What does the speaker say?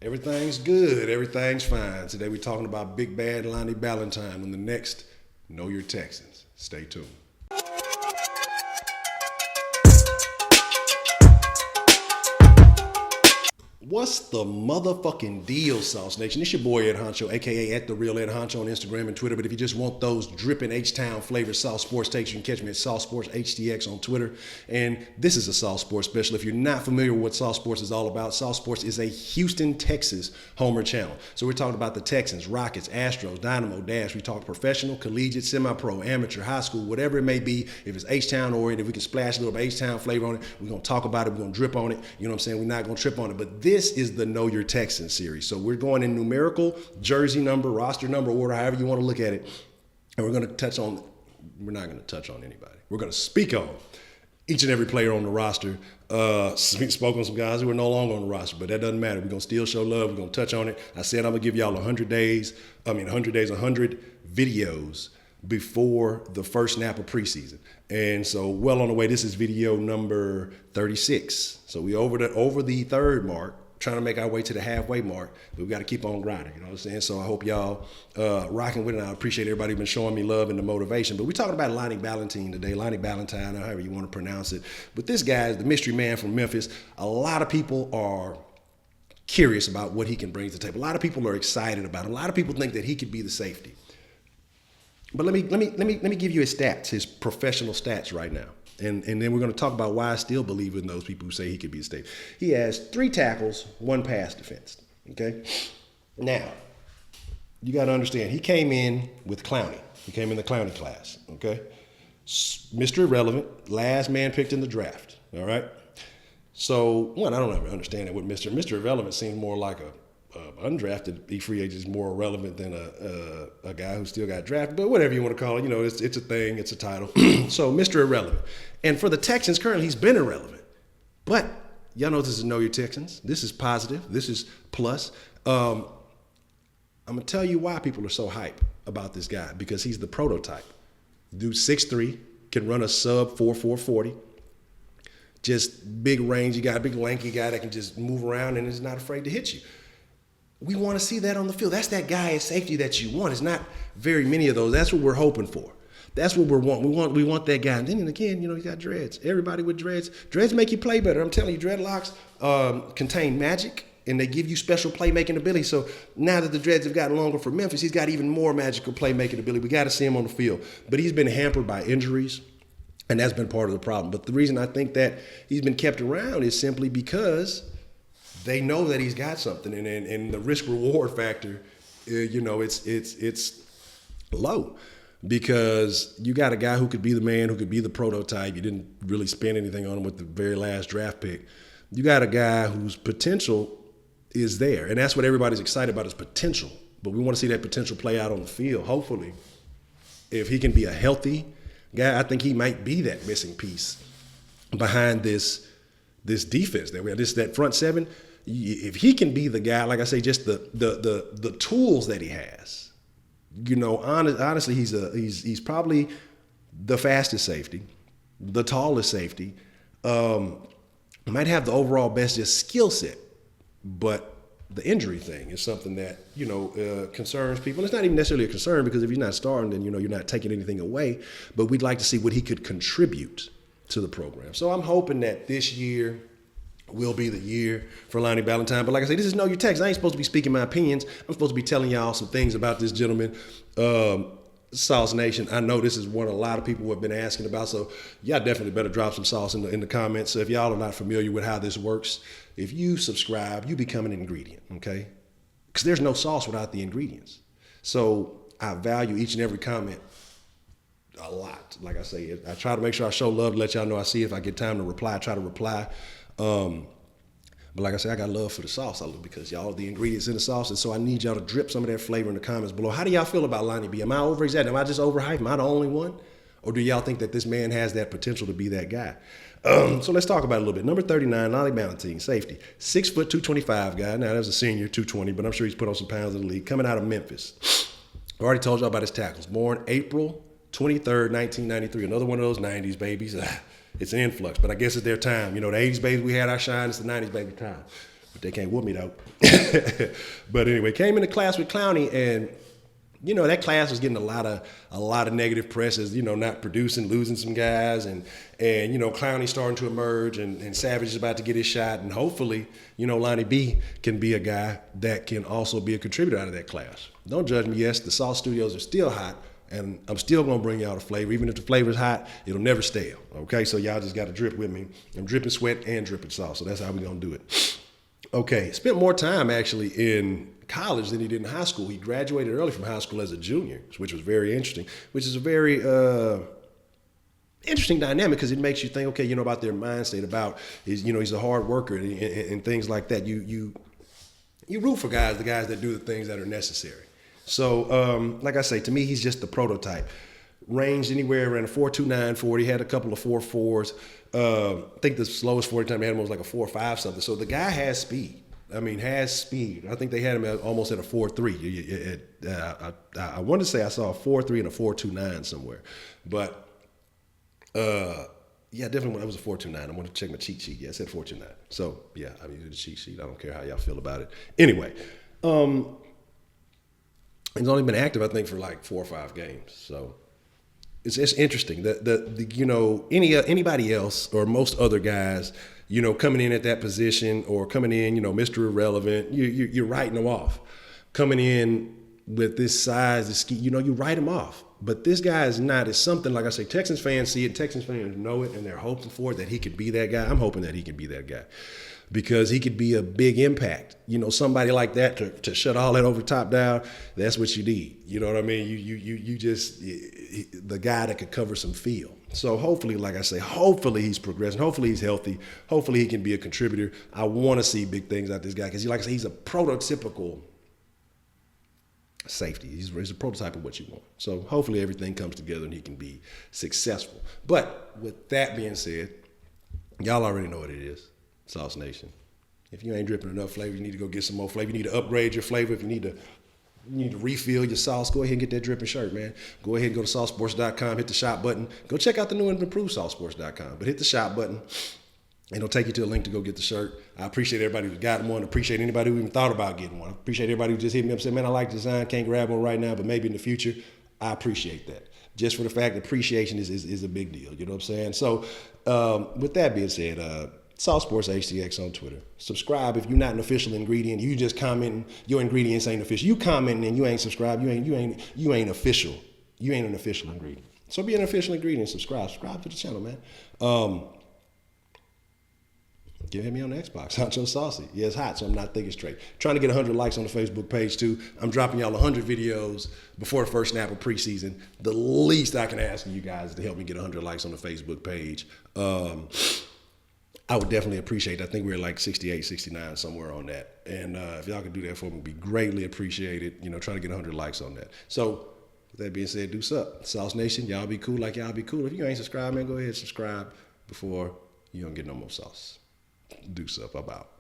Everything's good. Everything's fine. Today we're talking about Big Bad Lonnie Ballentine on the next Know Your Texans. Stay tuned. What's the motherfucking deal, SauceNation? It's your boy Ed Honcho, aka at the real Ed Honcho on Instagram and Twitter. But if you just want those dripping HTOWN flavor Sauce Sports takes, you can catch me at Sauce Sports HTX on Twitter. And this is a Sauce Sports special. If you're not familiar with what Sauce Sports is all about, Sauce Sports is a Houston, Texas homer channel. So we're talking about the Texans, Rockets, Astros, Dynamo, Dash. We talk professional, collegiate, semi-pro, amateur, high school, whatever it may be. If it's HTOWN oriented, if we can splash a little bit of HTOWN flavor on it, we're going to talk about it. We're going to drip on it. You know what I'm saying? We're not going to trip on it. But this is the Know Your Texans series. So we're going in numerical, jersey number, roster number order, however you want to look at it. And we're going to touch on, we're not going to touch on anybody. We're going to speak on each and every player on the roster. Spoke on some guys who are no longer on the roster, but that doesn't matter. We're going to still show love. We're going to touch on it. I said I'm going to give y'all 100 videos before the first snap of preseason. And so well on the way, this is video number 36. So we over the third mark, trying to make our way to the halfway mark, but we got to keep on grinding, you know what I'm saying? So I hope y'all rocking with it. I appreciate everybody who's been showing me love and the motivation. But we're talking about Lonnie Ballentine today, Lonnie Ballentine, however you want to pronounce it. But this guy is the mystery man from Memphis. A lot of people are curious about what he can bring to the table. A lot of people are excited about him. A lot of people think that he could be the safety. But let me give you his stats, his professional stats right now. And then we're going to talk about why I still believe in those people who say he could be a safety. He has 3 tackles, 1 pass defense. Okay? Now, you got to understand, he came in with Clowney. He came in the Clowney class. Okay? Mr. Irrelevant, last man picked in the draft. All right? So, one, I don't ever understand that with Mr. Irrelevant seems more like a undrafted free agent is more relevant than a guy who still got drafted, but whatever you want to call it, you know, it's a thing, it's a title. So Mr. Irrelevant. And for the Texans, currently he's been irrelevant. But y'all know this is Know Your Texans. This is positive. This is plus. I'm going to tell you why people are so hype about this guy, because he's the prototype. Dude 6'3", can run a sub 4.4 40. Just big range. You got a big lanky guy that can just move around and is not afraid to hit you. We want to see that on the field. That's that guy at safety that you want. It's not very many of those. That's what we're hoping for. That's what we want. We want that guy. And then again, you know, he's got dreads. Everybody with dreads. Dreads make you play better. I'm telling you, dreadlocks contain magic, and they give you special playmaking ability. So now that the dreads have gotten longer for Memphis, he's got even more magical playmaking ability. We got to see him on the field. But he's been hampered by injuries, and that's been part of the problem. But the reason I think that he's been kept around is simply because they know that he's got something, and the risk-reward factor, you know, it's low, because you got a guy who could be the man, who could be the prototype. You didn't really spend anything on him with the very last draft pick. You got a guy whose potential is there, and that's what everybody's excited about, is potential. But we want to see that potential play out on the field. Hopefully, if he can be a healthy guy, I think he might be that missing piece behind this defense that we have. That front seven. If he can be the guy, like I say, just the tools that he has, you know, honestly, he's probably the fastest safety, the tallest safety, might have the overall best just skill set, but the injury thing is something that, you know, concerns people. It's not even necessarily a concern, because if you're not starting, then, you know, you're not taking anything away, but we'd like to see what he could contribute to the program. So I'm hoping that this year will be the year for Lonnie Ballentine. But like I say, this is Know Your Texans. I ain't supposed to be speaking my opinions. I'm supposed to be telling y'all some things about this gentleman, SauceNation. I know this is one a lot of people have been asking about, so y'all definitely better drop some sauce in the comments. So if y'all are not familiar with how this works, if you subscribe, you become an ingredient, okay? Because there's no sauce without the ingredients. So I value each and every comment a lot. Like I say, I try to make sure I show love to let y'all know I see it. If I get time to reply, I try to reply. But like I said, I got love for the sauce, because y'all are the ingredients in the sauce, and so I need y'all to drip some of that flavor in the comments below. How do y'all feel about Lonnie B? Am I over-exaggerating? Am I just overhyped? Am I the only one? Or do y'all think that this man has that potential to be that guy? So let's talk about it a little bit. Number 39, Lonnie Ballentine, safety. 6 foot, 225 guy. Now, that was a senior, 220, but I'm sure he's put on some pounds in the league. Coming out of Memphis. I already told y'all about his tackles. Born April 23rd, 1993. Another one of those 90s babies. It's an influx, but I guess it's their time. You know, the 80s babies, we had our shine. It's the 90s baby time. but they can't whoop me though. But anyway, came into class with Clowney, and you know, that class was getting a lot of negative press as, you know, not producing, losing some guys, and you know, Clowney starting to emerge, and Savage is about to get his shot, and hopefully, you know, Lonnie B can be a guy that can also be a contributor out of that class. Don't judge me. Yes, the Sauce Studios are still hot, and I'm still gonna bring y'all the flavor. Even if the flavor's hot, it'll never stale. Okay, so y'all just got to drip with me. I'm dripping sweat and dripping sauce, so that's how we gonna do it. Okay, spent more time actually in college than he did in high school. He graduated early from high school as a junior, which was very interesting, which is a very interesting dynamic, because it makes you think, okay, you know, about their mind state, about you know, he's a hard worker, and things like that. You root for guys, the guys that do the things that are necessary. So like I say, to me, he's just the prototype. Ranged anywhere around a 4.29 40, had a couple of 4.4s. I think the slowest 40 time he had him was like a 4.5 something. So the guy has speed. I mean, has speed. I think they had him almost at a 4.3. I want to say I saw a 4.3 and a 4.29 somewhere. But, yeah, definitely it was a 4.29. I want to check my cheat sheet. Yeah, it said 4.29. So, yeah, I'm using the cheat sheet. I don't care how y'all feel about it. Anyway, he's only been active, I think, for like 4 or 5 games. So it's interesting. The you know, anybody else or most other guys, you know, coming in at that position or coming in, you know, Mr. Irrelevant, you're writing them off. Coming in with this size, this ski, you know, you write him off. But this guy is not. It's something, like I say, Texans fans see it, Texans fans know it, and they're hoping for it, that he could be that guy. I'm hoping that he can be that guy, because he could be a big impact. You know, somebody like that to shut all that over top down, that's what you need. You know what I mean? You just, the guy that could cover some field. So hopefully, like I say, hopefully he's progressing. Hopefully he's healthy. Hopefully he can be a contributor. I want to see big things out of this guy, because, like I say, he's a prototypical safety. He's a prototype of what you want. So hopefully everything comes together and he can be successful. But with that being said, y'all already know what it is. SauceNation. If you ain't dripping enough flavor, you need to go get some more flavor. You need to upgrade your flavor. If you need to refill your sauce, go ahead and get that dripping shirt, man. Go ahead and go to SauceSports.com, hit the shop button. Go check out the new and improved SauceSports.com. But hit the shop button, and it'll take you to a link to go get the shirt. I appreciate everybody who got one. I appreciate anybody who even thought about getting one. I appreciate everybody who just hit me up and said, man, I like the design, can't grab one right now, but maybe in the future. I appreciate that. Just for the fact that appreciation is a big deal. You know what I'm saying? So with that being said, Sauce Sports HTX on Twitter. Subscribe if you're not an official ingredient. You just commenting your ingredients ain't official. You commenting and you ain't subscribed. You ain't official. You ain't an official ingredient. So be an official ingredient. Subscribe to the channel, man. Hit me on the Xbox. HonchoSaucy. Yeah, it's hot, so I'm not thinking straight. Trying to get 100 likes on the Facebook page too. I'm dropping y'all 100 videos before the first snap of preseason. The least I can ask you guys is to help me get 100 likes on the Facebook page. I would definitely appreciate it. I think we're like 68, 69, somewhere on that. And if y'all could do that for me, it would be greatly appreciated. You know, trying to get 100 likes on that. So, with that being said, deuce up. Sauce Nation, y'all be cool like y'all be cool. If you ain't subscribed, man, go ahead and subscribe before you don't get no more sauce. Deuce up, I'm out.